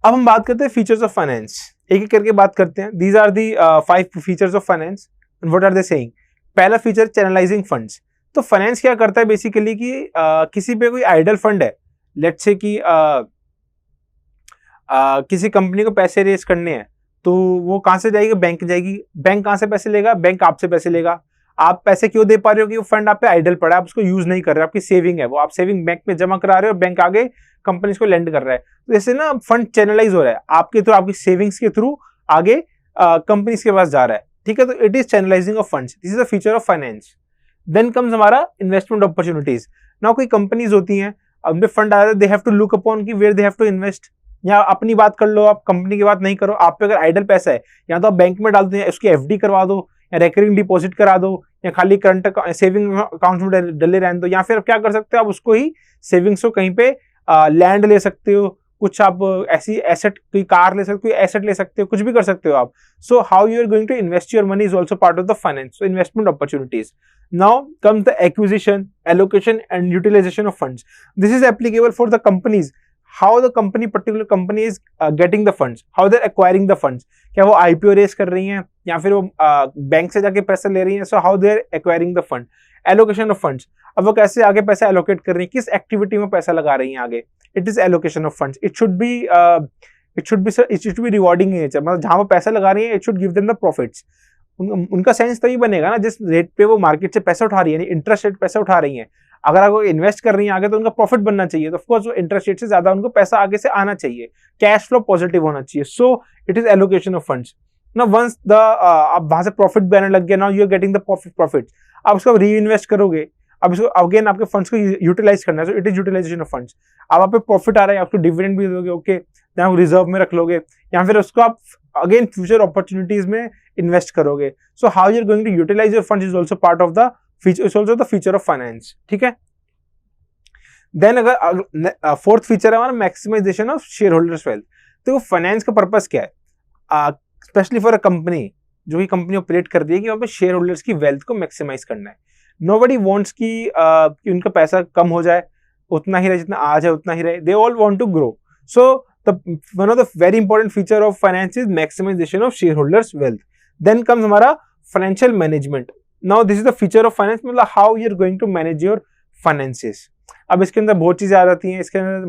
अब हम बात करते हैं फीचर्स ऑफ फाइनेंस, एक एक करके बात करते हैं। These are the 5 features of finance and what are they saying. पहला फीचर चैनलाइजिंग फंड्स। तो फाइनेंस क्या करता है बेसिकली कि किसी पे कोई आइडल फंड है, लेट्स से कि किसी कंपनी को पैसे रेज करने हैं, तो वो कहाँ से जाएगी? बैंक जाएगी। बैंक कहाँ से पैसे लेगा? बैंक आपसे पैसे लेगा। आप पैसे क्यों दे पा रहे हो? कि वो फंड आप पे आइडल पड़ा है, आप उसको यूज नहीं कर रहे, आपकी सेविंग है वो, आप सेविंग बैंक में जमा करा रहे हो, बैंक आगे कंपनी को लेंड कर रहा है। तो जैसे ना फंड चैनलाइज हो रहा है आपके थ्रू, आपकी सेविंग्स के थ्रू आगे कंपनीज के पास जा रहा है, ठीक है। तो it is channelizing of funds, this is the feature of finance. Then comes हमारा इन्वेस्टमेंट अपॉर्चुनिटीज। ना कोई कंपनीज होती हैं, उनपे फंड आ रहा है, they have to look upon कि where they have to invest. या अपनी बात कर लो, आप कंपनी की बात नहीं करो, आप पे अगर आइडल पैसा है, या तो आप बैंक में डाल दो, उसकी एफडी करवा दो, या रेकरिंग डिपॉजिट करा दो, या खाली करंट सेविंग अकाउंट में डले रहने दो, या फिर आप क्या कर सकते हो, आप उसको ही सेविंग्स को कहीं पे लैंड ले सकते हो, कुछ आप ऐसी एसेट, कोई कार ले सकते हो, कोई एसेट ले सकते हो, कुछ भी कर सकते हो आप। So how you are going to invest your money is also part of the finance, so investment opportunities. Now comes the acquisition, allocation and utilization of funds. This is applicable for the companies. How the company, particular company is getting the funds, how they're acquiring the funds. क्या वो IPO race कर रही हैं या फिर वो bank से जाके पैसा ले रही हैं? So how they're acquiring the fund. Allocation of funds. अब वो कैसे आगे पैसा allocate कर रही हैं, किस एक्टिविटी में पैसा लगा रही हैं आगे? It is allocation of funds. It should be rewarding in nature. मतलब जहाँ वो पैसा लगा रही हैं, it should give them the profits. उनका सेंस तभी बनेगा ना जिस रेट पे वो मार्केट से पैसा उठा रही है, इंटरेस्ट रेट पैसा उठा रही है। अगर वो इन्वेस्ट कर रही है आगे, तो उनका प्रॉफिट बनना चाहिए, तो ऑफ कोर्स वो इंटरेस्ट रेट से ज्यादा उनको पैसा आगे से आना चाहिए, कैश फ्लो पॉजिटिव होना चाहिए। So it is allocation of funds. ना वंस द अब वहां से प्रॉफिट भी आने लग गया, now you are getting the profit, आप उसको री इन्वेस्ट करोगे, अब इसको अगेन आपके फंड्स को यूटिलाइज करना है, so it is utilisation of funds. अब आप पे प्रॉफिट आ रहा है, आपको डिविडेंड भी दोगे, ओके, या रिजर्व में रख लोगे, या फिर उसको आप अगेन फ्यूचर अपॉर्चुनिटीज में इन्वेस्ट करोगे। So how you are going to utilise your funds is also part of the feature, is also the feature of finance, ठीक है। देन अगर फोर्थ फीचर है हमारा maximisation of share holders wealth. तो finance का purpose क्या है? Specially for a company, जो ही कंपनी ऑपरेट कर रही है, कि वहाँ पे शेयर होल्डर्स की वेल्थ को मैक्सिमाइज करना है। नोबडी वांट्स कि उनका पैसा कम हो जाए, उतना ही रहे जितना आज है उतना ही रहे, they all want to grow. So one of the very important feature of finance is maximization of shareholders wealth. Then comes हमारा financial management. Now this is the feature of finance, मतलब how you are going to manage your finances. अब इसके अंदर बहुत चीजें आ जाती हैं, इसके अंदर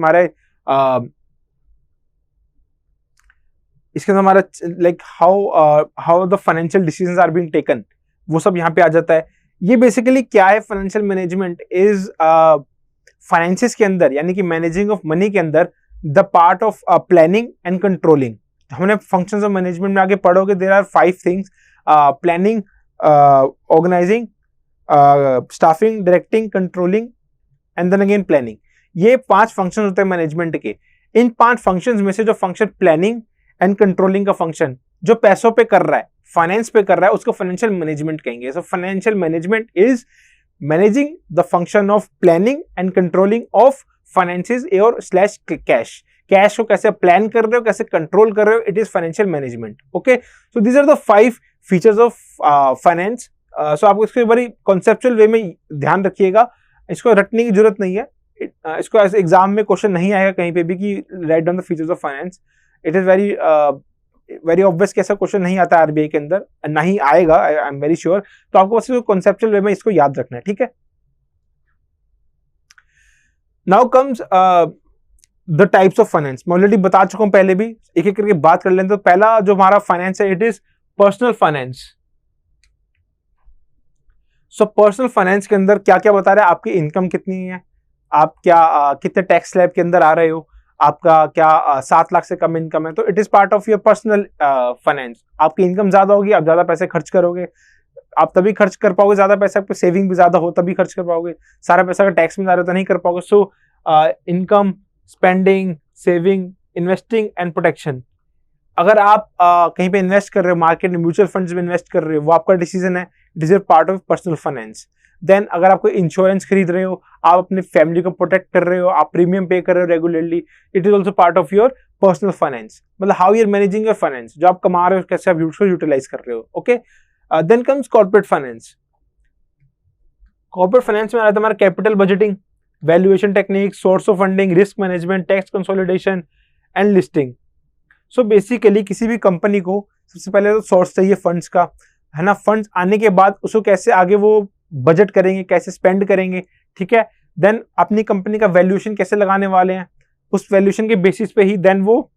हमारा like how the financial decisions are being taken, वो सब यहाँ पे आ जाता है। ये बेसिकली क्या है? फाइनेंशियल मैनेजमेंट इज फाइनेंसिस के अंदर, यानी कि मैनेजिंग ऑफ मनी के अंदर the part of planning and controlling. हमने फंक्शंस ऑफ मैनेजमेंट में आगे पढ़ोगे, there are 5 things, planning, organising, staffing, directing, controlling and then again planning. ये 5 फंक्शन होते हैं मैनेजमेंट के। इन 5 फंक्शंस में से जो फंक्शन प्लानिंग एंड कंट्रोलिंग का फंक्शन जो पैसों पे कर रहा है, फाइनेंस पे कर रहा है, उसको फाइनेंशियल मैनेजमेंट कहेंगे। So financial management is managing the function of planning and controlling of finances और स्लैश कैश। कैश को कैसे प्लान कर रहे हो, कैसे कंट्रोल कर रहे हो, it is financial management, okay. So these are the 5 features of finance. So आपको इसको बड़ी कॉन्सेप्चुअल वे में ध्यान रखिएगा, इसको रटने की जरूरत नहीं है। इसको ऐसे एग्जाम में क्वेश्चन नहीं आएगा कहीं पे भी कि write down the features of finance. It is very obvious कि ऐसा क्वेश्चन नहीं आता आरबीआई के अंदर, ना ही आएगा, आई एम वेरी श्योर। तो आपको बस कॉन्सेप्चुअल वे में इसको याद रखना है, ठीक है। Now comes the types of finance. मैं ऑलरेडी बता चुका हूं पहले भी, एक एक करके बात कर लेते हैं। तो पहला जो हमारा फाइनेंस है, it is personal finance. So personal finance के अंदर क्या क्या बता रहे हैं? आपकी इनकम कितनी है, आप क्या कितने टैक्स स्लैब के अंदर आ रहे हो, आपका क्या 7 लाख से कम इनकम है, तो it is part of your personal finance. आपकी इनकम ज्यादा होगी, आप ज्यादा पैसे खर्च करोगे, आप तभी खर्च कर पाओगे ज्यादा पैसा, आपको सेविंग भी ज्यादा हो तभी खर्च कर पाओगे। सारा पैसा अगर टैक्स में जा रहे हो तो नहीं कर पाओगे। So income, spending, saving, investing and protection. अगर आप कहीं पे इन्वेस्ट कर रहे हो, मार्केट में म्यूचुअल फंड्स में इन्वेस्ट कर रहे हो, वो आपका डिसीजन है, it is part of personal finance. Then अगर आप कोई इंश्योरेंस खरीद रहे हो, आप अपनी फैमिली को प्रोटेक्ट कर रहे हो, आप प्रीमियम पे कर रहे हो regularly, it is also part of your personal finance. मतलब how you are managing your finance, जो आप कमा रहे हो कैसे आप उसको यूटिलाइज कर रहे हो, okay. Then comes corporate finance. Corporate finance में आ रहा है हमारा capital budgeting, valuation technique, source of funding, risk management, tax consolidation and listing. So basically किसी भी कंपनी को सबसे पहले तो सोर्स चाहिए फंड्स का, है ना। फंड्स आने के बाद उसको कैसे आगे वो बजट करेंगे, कैसे स्पेंड करेंगे, ठीक है। देन अपनी कंपनी का वैल्यूएशन कैसे लगाने वाले हैं, उस वैल्यूएशन के बेसिस पे ही देन वो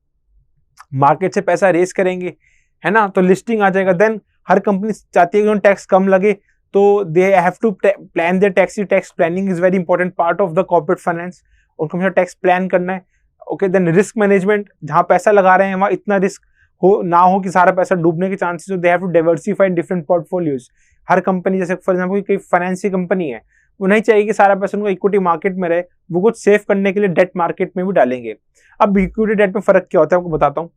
मार्केट से पैसा रेस करेंगे, है ना। तो लिस्टिंग आ जाएगा। देन हर कंपनी चाहती है कि उन टैक्स कम लगे, तो they have to plan their tax. Tax planning is very important part of the corporate finance. उनको हमेशा टैक्स प्लान करना है। ओके, देन रिस्क मैनेजमेंट, जहां पैसा लगा रहे हैं वहां इतना रिस्क ना हो कि सारा पैसा डूबने के चांसेस हो। They have to diversify in different portfolios. हर कंपनी, जैसे फॉर एग्जाम्पल कोई फाइनेंस की कंपनी है, वो नहीं चाहिए कि सारा पैसा उनको इक्विटी मार्केट में रहे, वो कुछ सेव करने के लिए डेट मार्केट में भी डालेंगे। अब इक्विटी डेट में फर्क क्या होता है आपको बताता हूँ।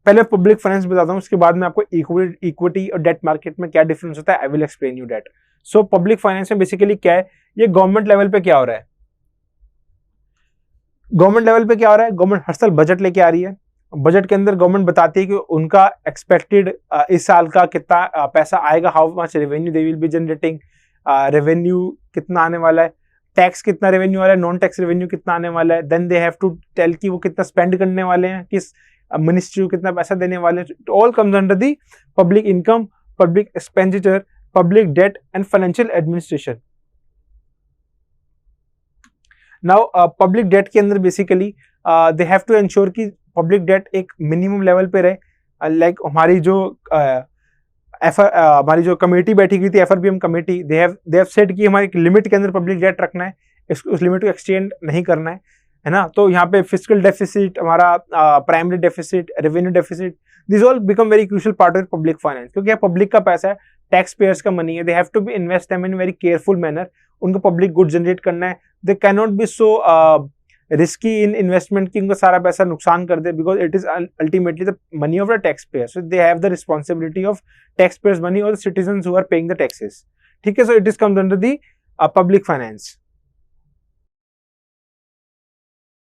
पहले पब्लिक फाइनेंस बताता हूँ, उसके बाद में आपको इक्विटी और डेट मार्केट में क्या डिफरेंस होता है, I will explain you that. So public finance में बेसिकली क्या है, ये गवर्नमेंट लेवल पे क्या हो रहा है। गवर्नमेंट लेवल पे क्या हो रहा है, गवर्नमेंट हर साल बजट लेके आ रही है। बजट के अंदर गवर्नमेंट बताती है कि उनका एक्सपेक्टेड इस साल का कितना पैसा आएगा, how much revenue they will be generating, revenue कितना आने वाला है, टैक्स कितना रेवेन्यू वाला है, नॉन टैक्स रेवेन्यू कितना आने वाला है। Then they have to tell कि वो कितना स्पेंड करने वाले हैं, किस मिनिस्ट्री को कितना पैसा देने वाले हैं। All comes under the public income, public expenditure, public debt and financial administration. Now public debt के अंदर basically they have to ensure कि पब्लिक डेट एक मिनिमम लेवल पे रहे। लाइक हमारी जो कमेटी बैठी हुई थी, FRBM committee, they have said कि हमारी एक लिमिट के अंदर पब्लिक डेट रखना है, उस लिमिट को एक्सटेंड नहीं करना है ना। तो यहाँ पे फिस्कल डेफिसिट, हमारा primary deficit, revenue deficit, this all become very crucial part of public finance, क्योंकि पब्लिक का पैसा है, टैक्स पेयर्स का मनी है। They have to be invest them in very careful manner. उनको पब्लिक गुड जनरेट करना है। They can not be so risky in investment कि उनका सारा पैसा नुकसान कर दे, because it is ultimately the money of the tax payer. So they have the responsibility of tax payers money और the citizens who are paying the taxes, ठीक है। So it is comes under the public finance.